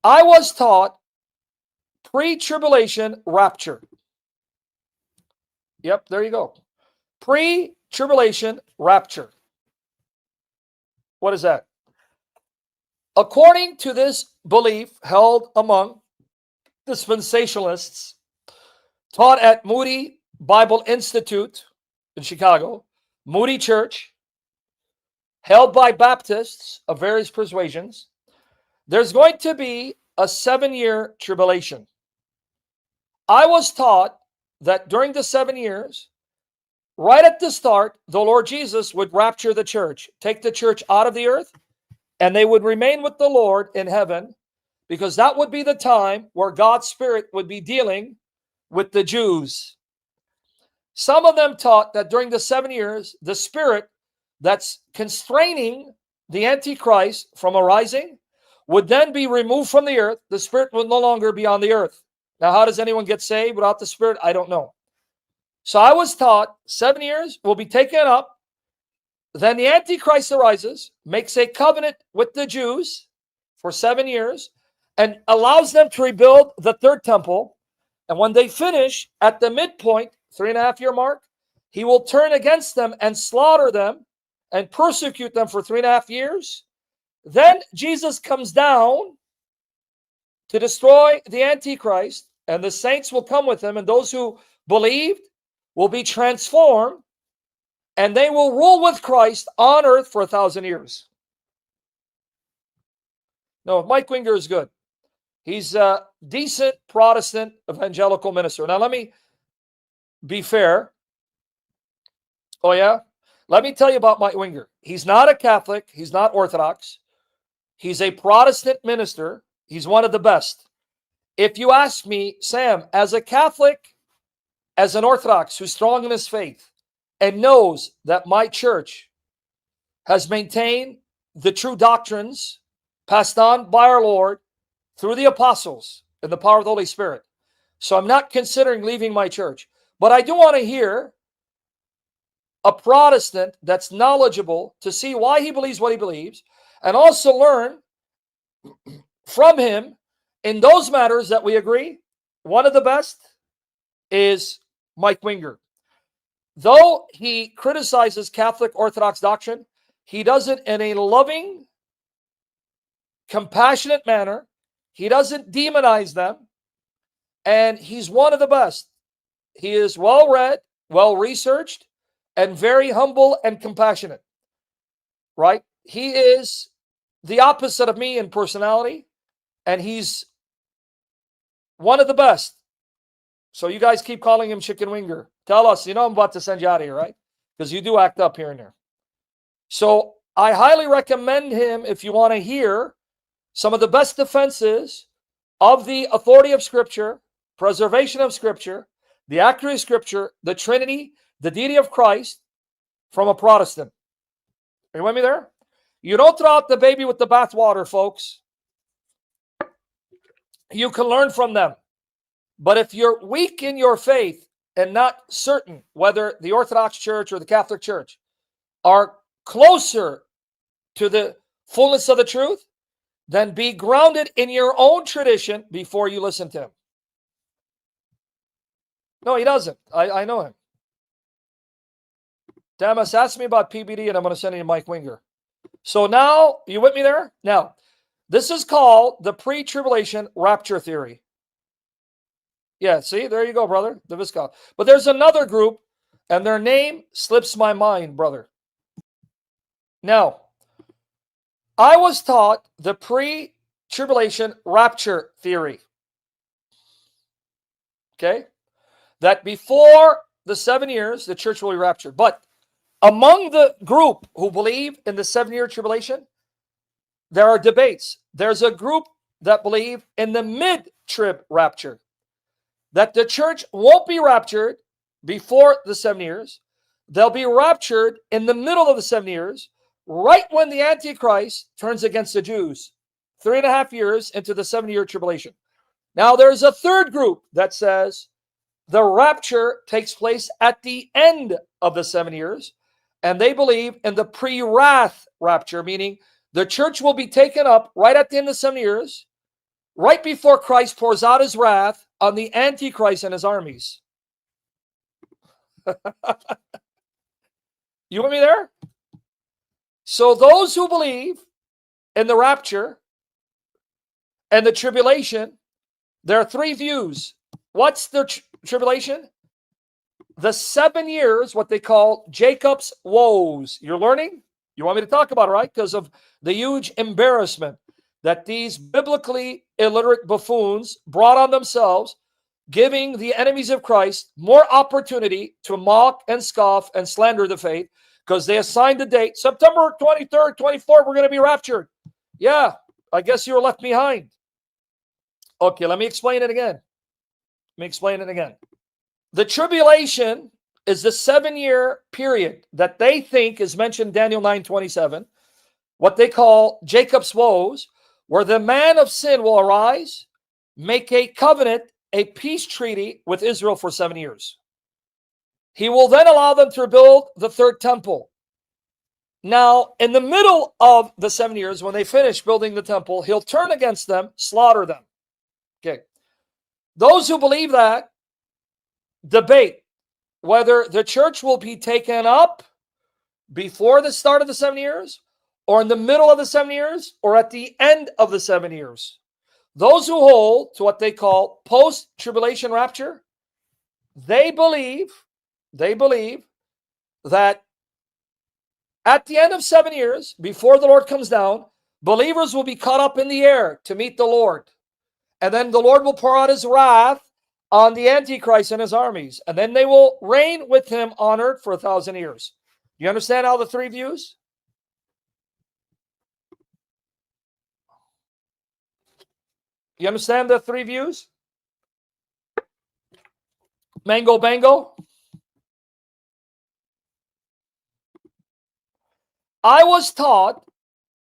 I was taught pre-tribulation rapture. Yep, there you go. Pre-tribulation rapture. What is that? According to this belief held among dispensationalists, taught at Moody Bible Institute in Chicago, Moody Church, held by Baptists of various persuasions, there's going to be a 7-year tribulation. I was taught that during the 7 years, right at the start, the Lord Jesus would rapture the church, take the church out of the earth, and they would remain with the Lord in heaven, because that would be the time where God's Spirit would be dealing with the Jews. Some of them taught that during the 7 years, the Spirit that's constraining the Antichrist from arising would then be removed from the earth. The Spirit will no longer be on the earth. Now, how does anyone get saved without the Spirit? I don't know. So I was taught 7 years will be taken up. Then the Antichrist arises, makes a covenant with the Jews for 7 years, and allows them to rebuild the third temple. And when they finish at the midpoint, 3.5-year mark, he will turn against them and slaughter them and persecute them for 3.5 years. Then Jesus comes down to destroy the Antichrist, and the saints will come with him, and those who believed will be transformed, and they will rule with Christ on earth for 1,000 years. No, Mike Winger is good. He's a decent Protestant evangelical minister. Now, let me be fair. Oh, yeah? Let me tell you about Mike Winger. He's not a Catholic. He's not Orthodox. He's a Protestant minister. He's one of the best. If you ask me, Sam, as a Catholic, as an Orthodox who's strong in his faith and knows that my church has maintained the true doctrines passed on by our Lord through the apostles and the power of the Holy Spirit. So I'm not considering leaving my church. But I do want to hear a Protestant that's knowledgeable to see why he believes what he believes, and also learn from him in those matters that we agree. One of the best is Mike Winger. Though he criticizes Catholic Orthodox doctrine, he does it in a loving, compassionate manner. He doesn't demonize them. And he's one of the best. He is well-read, well-researched, and very humble and compassionate. Right? He is the opposite of me in personality, and he's one of the best. So you guys keep calling him Chicken Winger. Tell us, I'm about to send you out of here, right? Because you do act up here and there. So I highly recommend him if you want to hear some of the best defenses of the authority of Scripture, preservation of Scripture, the accuracy of Scripture, the Trinity, the deity of Christ from a Protestant. Are you with me there? You don't throw out the baby with the bathwater, folks. You can learn from them. But if you're weak in your faith and not certain whether the Orthodox Church or the Catholic Church are closer to the fullness of the truth, then be grounded in your own tradition before you listen to him. No, he doesn't. I know him. Damas, ask me about PBD and I'm going to send you Mike Winger. So now, you with me there? Now, this is called the pre-tribulation rapture theory. Yeah, see, there you go, brother. The Viscal. But there's another group, and their name slips my mind, brother. Now, I was taught the pre-tribulation rapture theory. Okay? That before the 7 years, the church will be raptured. But among the group who believe in the 7-year tribulation, there are debates. There's a group that believe in the mid-trib rapture. That the church won't be raptured before the 7 years. They'll be raptured in the middle of the 7 years, right when the Antichrist turns against the Jews, 3.5 years into the 7-year tribulation. Now, there's a third group that says the rapture takes place at the end of the 7 years, and they believe in the pre-wrath rapture, meaning the church will be taken up right at the end of 7 years, right before Christ pours out his wrath on the Antichrist and his armies. You with me there? So those who believe in the rapture and the tribulation, there are three views. What's the tribulation? The 7 years, what they call Jacob's woes. You're learning? You want me to talk about it, right? Because of the huge embarrassment that these biblically illiterate buffoons brought on themselves, giving the enemies of Christ more opportunity to mock and scoff and slander the faith, because they assigned the date, September 23rd, 24th, we're going to be raptured. Yeah, I guess you were left behind. Okay, let me explain it again. The tribulation is the 7-year period that they think is mentioned in Daniel 9:27, what they call Jacob's woes, where the man of sin will arise, make a covenant, a peace treaty with Israel for 7 years. He will then allow them to rebuild the third temple. Now, in the middle of the 7 years, when they finish building the temple, he'll turn against them, slaughter them. Okay. Those who believe that debate whether the church will be taken up before the start of the 7 years, or in the middle of the 7 years, or at the end of the 7 years. Those who hold to what they call post-tribulation rapture, they believe that at the end of 7 years, before the Lord comes down, believers will be caught up in the air to meet the Lord. And then the Lord will pour out his wrath on the Antichrist and his armies. And then they will reign with him on earth for 1,000 years. You understand how the three views? You understand the three views? Mango bango? I was taught,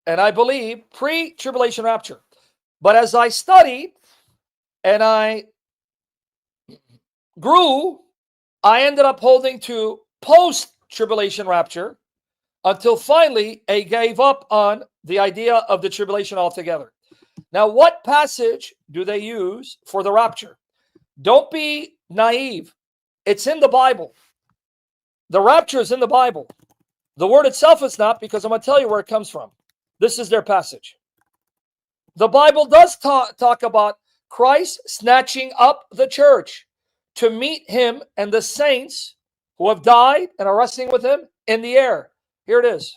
and I believe, pre-tribulation rapture. But as I studied and I grew, I ended up holding to post-tribulation rapture until finally I gave up on the idea of the tribulation altogether. Now, what passage do they use for the rapture? Don't be naive. It's in the Bible. The rapture is in the Bible. The word itself is not, because I'm going to tell you where it comes from. This is their passage. The Bible does talk about Christ snatching up the church to meet him and the saints who have died and are resting with him in the air. Here it is.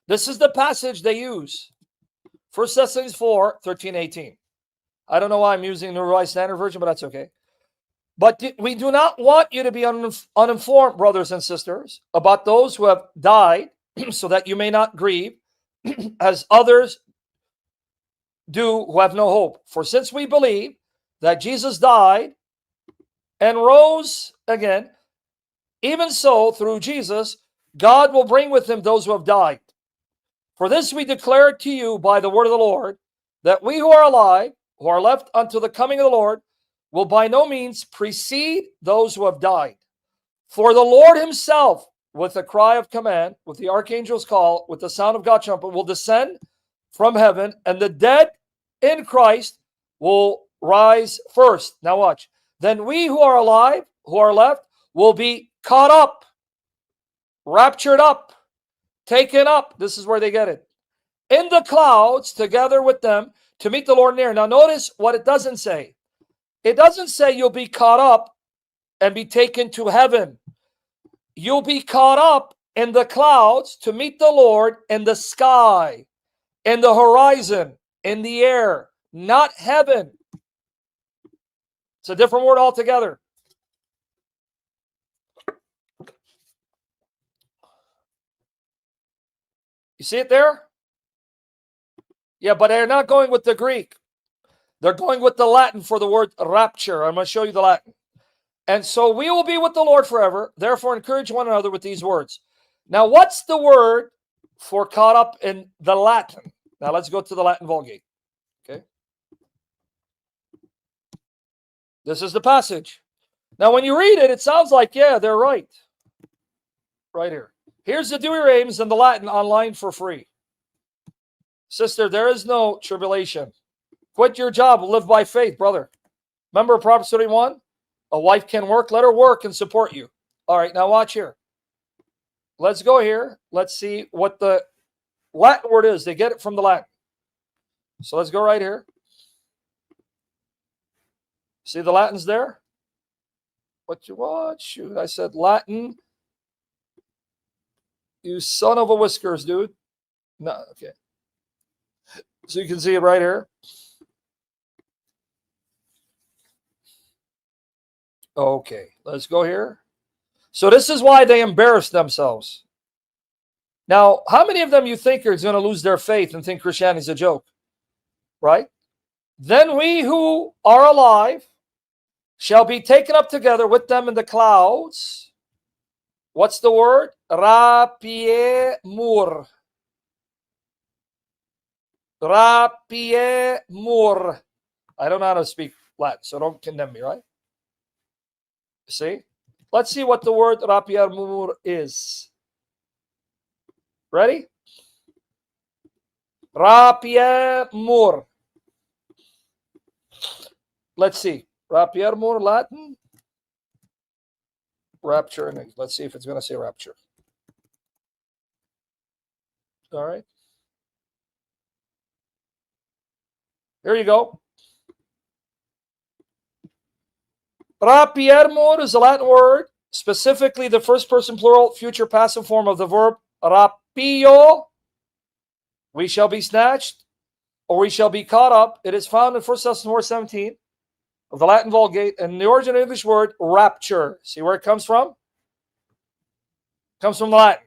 This is the passage they use. 1 Thessalonians 4, 13, 18. I don't know why I'm using the Revised Standard Version, but that's okay. But we do not want you to be uninformed, brothers and sisters, about those who have died, so that you may not grieve, as others do who have no hope. For since we believe that Jesus died and rose again, even so, through Jesus, God will bring with him those who have died. For this we declare to you by the word of the Lord, that we who are alive, who are left until the coming of the Lord, will by no means precede those who have died. For the Lord himself, with a cry of command, with the archangel's call, with the sound of God's trumpet, will descend from heaven, and the dead in Christ will rise first. Now watch. Then we who are alive, who are left, will be caught up, raptured up, taken up. This is where they get it. In the clouds, together with them, to meet the Lord near. Now notice what it doesn't say. It doesn't say you'll be caught up and be taken to heaven. You'll be caught up in the clouds to meet the Lord in the sky, in the horizon, in the air, not heaven. It's a different word altogether. You see it there? Yeah, but they're not going with the Greek. They're going with the Latin for the word rapture. I'm going to show you the Latin. And so we will be with the Lord forever. Therefore, encourage one another with these words. Now, what's the word for caught up in the Latin? Now, let's go to the Latin Vulgate. Okay. This is the passage. Now, when you read it, it sounds like, yeah, they're right. Right here. Here's the Dewey Rames and the Latin online for free. Sister, there is no tribulation. Quit your job, live by faith, brother. Remember Proverbs 31? A wife can work, let her work and support you. All right, now watch here. Let's go here. Let's see what the Latin word is. They get it from the Latin. So let's go right here. See the Latin's there? What? Shoot, I said Latin. You son of a whiskers, dude. No, okay. So you can see it right here. Okay, let's go here. So this is why they embarrass themselves. Now, how many of them you think are going to lose their faith and think Christianity is a joke? Right? Then we who are alive shall be taken up together with them in the clouds. What's the word? Rapiermur. Rapiermur. I don't know how to speak Latin, so don't condemn me, right? See? Let's see what the word rapiermur is. Ready? Rapiermur. Let's see. Rapiermur, Latin. Rapture. Let's see if it's going to say rapture. All right. Here you go. Rapiermur is a Latin word, specifically the first person plural future passive form of the verb rapio. We shall be snatched, or we shall be caught up. It is found in 1 Thessalonians 4:17 of the Latin Vulgate, and the original English word rapture. See where it comes from? It comes from the Latin.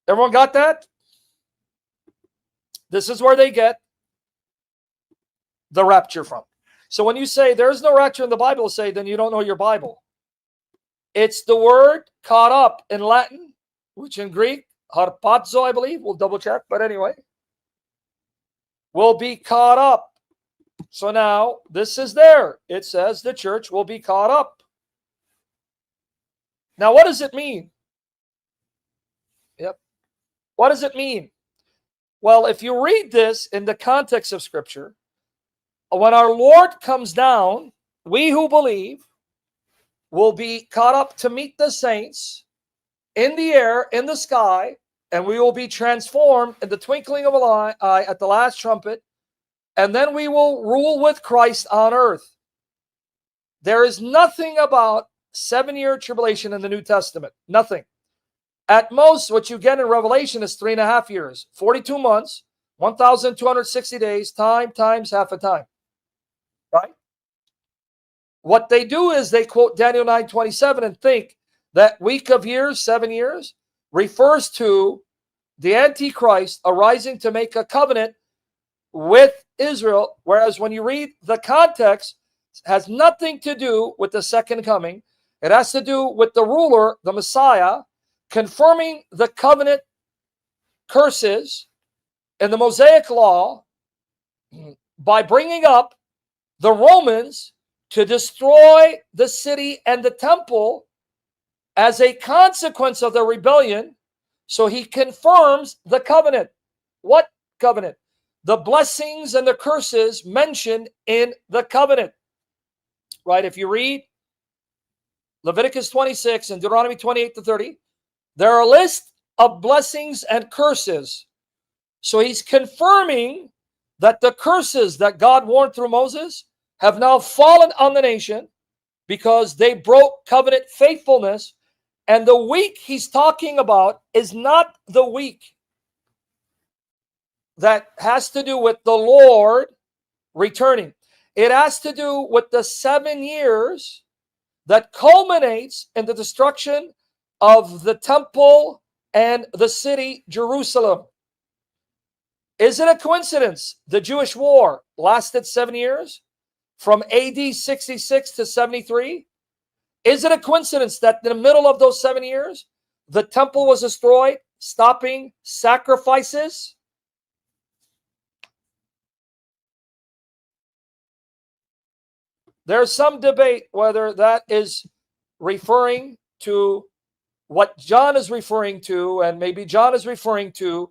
Everyone got that? This is where they get the rapture from. So when you say there's no rapture in the Bible, say then you don't know your Bible. It's the word caught up in Latin, which in Greek, harpazo, I believe. We'll double check, but anyway. Will be caught up. So now, this is there. It says the church will be caught up. Now, what does it mean? Yep. What does it mean? Well, if you read this in the context of Scripture, when our Lord comes down, we who believe will be caught up to meet the saints in the air, in the sky, and we will be transformed in the twinkling of an eye at the last trumpet, and then we will rule with Christ on earth. There is nothing about 7-year tribulation in the New Testament. Nothing. At most, what you get in Revelation is 3.5 years, 42 months, 1,260 days, time times half a time. Right? What they do is they quote Daniel 9:27 and think that week of years, 7 years, refers to the Antichrist arising to make a covenant with Israel, whereas when you read the context, it has nothing to do with the second coming. It has to do with the ruler, the Messiah, confirming the covenant curses in the Mosaic law by bringing up the Romans to destroy the city and the temple as a consequence of the rebellion. So he confirms the covenant. What covenant? The blessings and the curses mentioned in the covenant. Right? If you read Leviticus 26 and Deuteronomy 28-30, there are a list of blessings and curses. So he's confirming that the curses that God warned through Moses have now fallen on the nation because they broke covenant faithfulness. And the week he's talking about is not the week that has to do with the Lord returning. It has to do with the 7 years that culminates in the destruction of the temple and the city Jerusalem. Is it a coincidence the Jewish war lasted 7 years? From AD 66 to 73? Is it a coincidence that in the middle of those 7 years, the temple was destroyed, stopping sacrifices? There's some debate whether that is referring to what John is referring to, and maybe John is referring to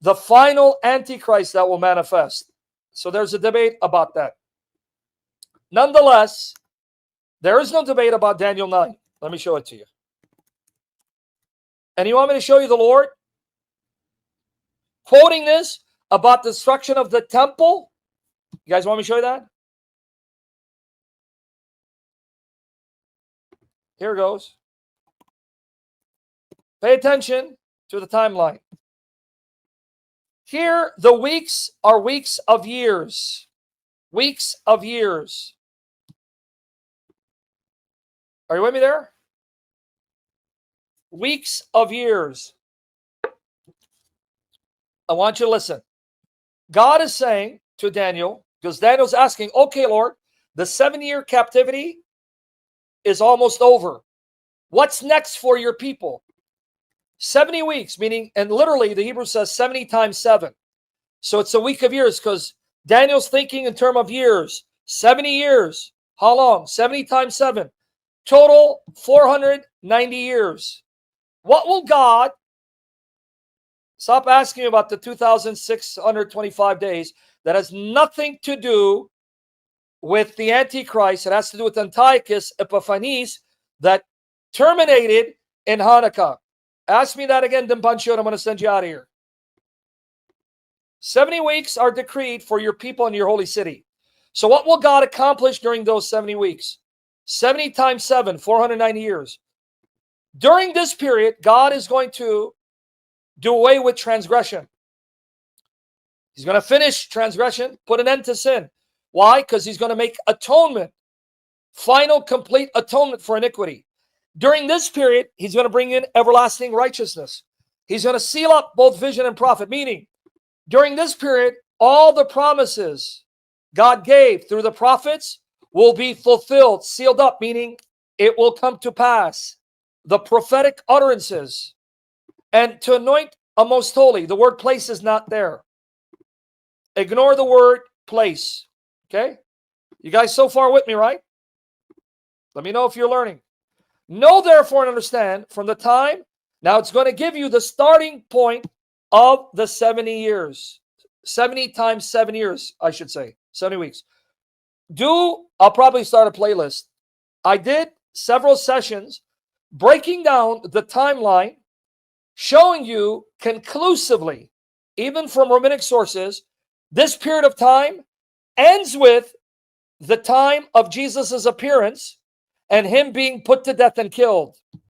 the final Antichrist that will manifest. So there's a debate about that. Nonetheless, there is no debate about Daniel 9. Let me show it to you. And you want me to show you the Lord quoting this about destruction of the temple? You guys want me to show you that? Here it goes. Pay attention to the timeline. Here, the weeks are weeks of years. Weeks of years. Are you with me there? Weeks of years. I want you to listen. God is saying to Daniel, because Daniel's asking, okay, Lord, the 7-year captivity is almost over. What's next for your people? 70 weeks, meaning, and literally the Hebrew says 70 times 7. So it's a week of years, because Daniel's thinking in terms of years. 70 years. How long? 70 times 7. Total 490 years. What will God, stop asking about the 2,625 days. That has nothing to do with the Antichrist. It has to do with Antiochus Epiphanes that terminated in Hanukkah. Ask me that again, Dimpancho, and I'm going to send you out of here. 70 weeks are decreed for your people in your holy city. So what will God accomplish during those 70 weeks? 70 times 7, 490 years. During this period, God is going to do away with transgression. He's going to finish transgression, put an end to sin. Why? Because he's going to make atonement, final, complete atonement for iniquity. During this period, he's going to bring in everlasting righteousness. He's going to seal up both vision and prophet, meaning during this period, all the promises God gave through the prophets will be fulfilled, sealed up, meaning it will come to pass. The prophetic utterances. And to anoint a most holy, the word place is not there. Ignore the word place. Okay? You guys so far with me, right? Let me know if you're learning. Know therefore and understand from the time, now it's going to give you the starting point of the 70 years. 70 times 7 years, I should say. 70 weeks. I'll probably start a playlist. I did several sessions breaking down the timeline, showing you conclusively, even from rabbinic sources, this period of time ends with the time of Jesus's appearance and him being put to death and killed.